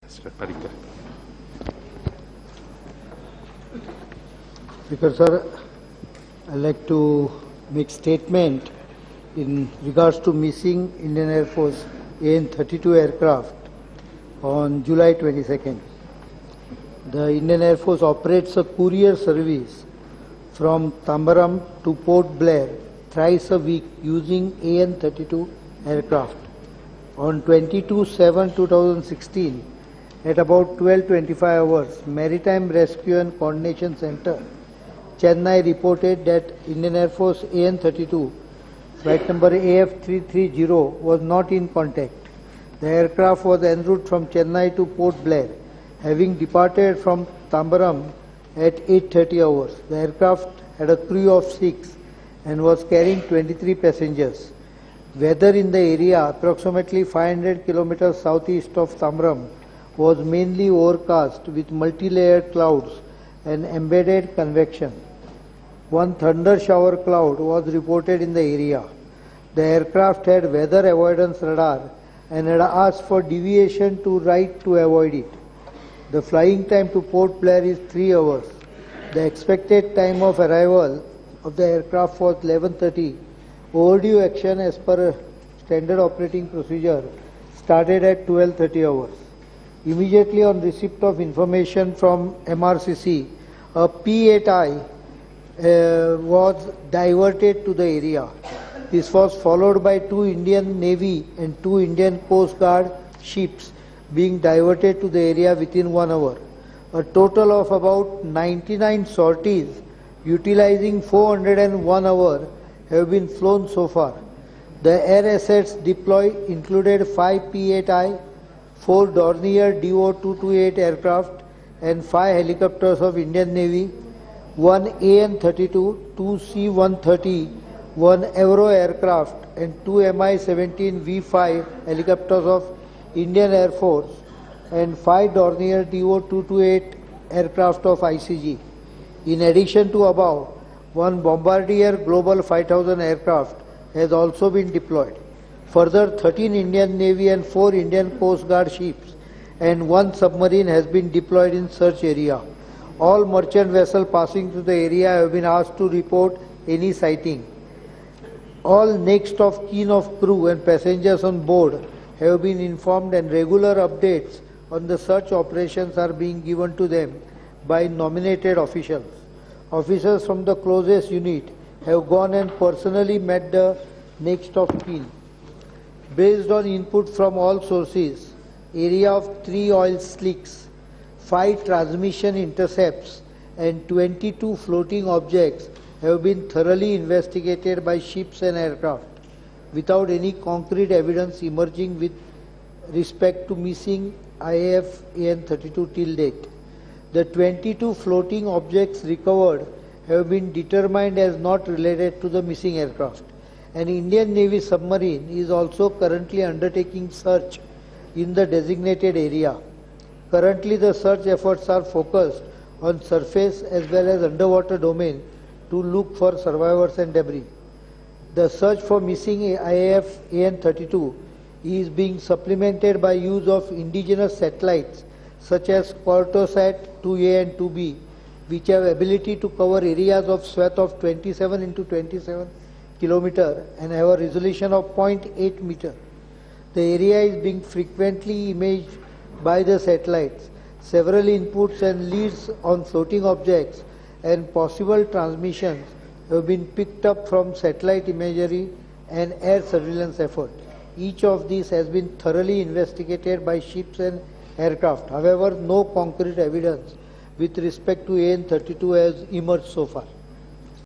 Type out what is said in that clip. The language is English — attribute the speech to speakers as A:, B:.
A: Mr. Parikar.
B: Speaker sir, I'd like to make statement in regards to missing Indian Air Force AN-32 aircraft on July 22nd. The Indian Air Force operates a courier service from Tambaram to Port Blair thrice a week using AN-32 aircraft. On 22/7/2016, at about 12:25 hours, Maritime Rescue and Coordination Center, Chennai reported that Indian Air Force AN-32, flight number AF330, was not in contact. The aircraft was en route from Chennai to Port Blair, having departed from Tambaram at 8:30 hours. The aircraft had a crew of 6 and was carrying 23 passengers. Weather in the area, approximately 500 kilometers southeast of Tambaram, was mainly overcast with multi-layered clouds and embedded convection. One thunder shower cloud was reported in the area. The aircraft had weather avoidance radar and had asked for deviation to right to avoid it. The flying time to Port Blair is 3 hours. The expected time of arrival of the aircraft was 11:30. Overdue action as per standard operating procedure started at 12:30 hours. Immediately on receipt of information from MRCC, a P-8I was diverted to the area. This was followed by 2 Indian Navy and 2 Indian Coast Guard ships being diverted to the area within 1 hour. A total of about 99 sorties utilizing 401 hours have been flown so far. The air assets deployed included 5 P-8I, 4 Dornier DO-228 aircraft and 5 helicopters of Indian Navy, 1 AN-32, 2 C-130, 1 Avro aircraft and 2 Mi-17 V5 helicopters of Indian Air Force and 5 Dornier DO-228 aircraft of ICG. In addition to above, 1 Bombardier Global 5000 aircraft has also been deployed. Further, 13 Indian Navy and 4 Indian Coast Guard ships and 1 submarine has been deployed in search area. All merchant vessels passing through the area have been asked to report any sighting. All next of kin of crew and passengers on board have been informed and regular updates on the search operations are being given to them by nominated officials. Officers from the closest unit have gone and personally met the next of kin. Based on input from all sources, area of 3 oil slicks, 5 transmission intercepts and 22 floating objects have been thoroughly investigated by ships and aircraft without any concrete evidence emerging with respect to missing IAF AN-32 till date. The 22 floating objects recovered have been determined as not related to the missing aircraft. An Indian Navy submarine is also currently undertaking search in the designated area. Currently, the search efforts are focused on surface as well as underwater domain to look for survivors and debris. The search for missing IAF AN-32 is being supplemented by use of indigenous satellites such as Cortosat 2A and 2B, which have ability to cover areas of swath of 27 into 27 kilometer and have a resolution of 0.8 meter. The area is being frequently imaged by the satellites. Several inputs and leads on floating objects and possible transmissions have been picked up from satellite imagery and air surveillance effort. Each of these has been thoroughly investigated by ships and aircraft. However, no concrete evidence with respect to AN-32 has emerged so far.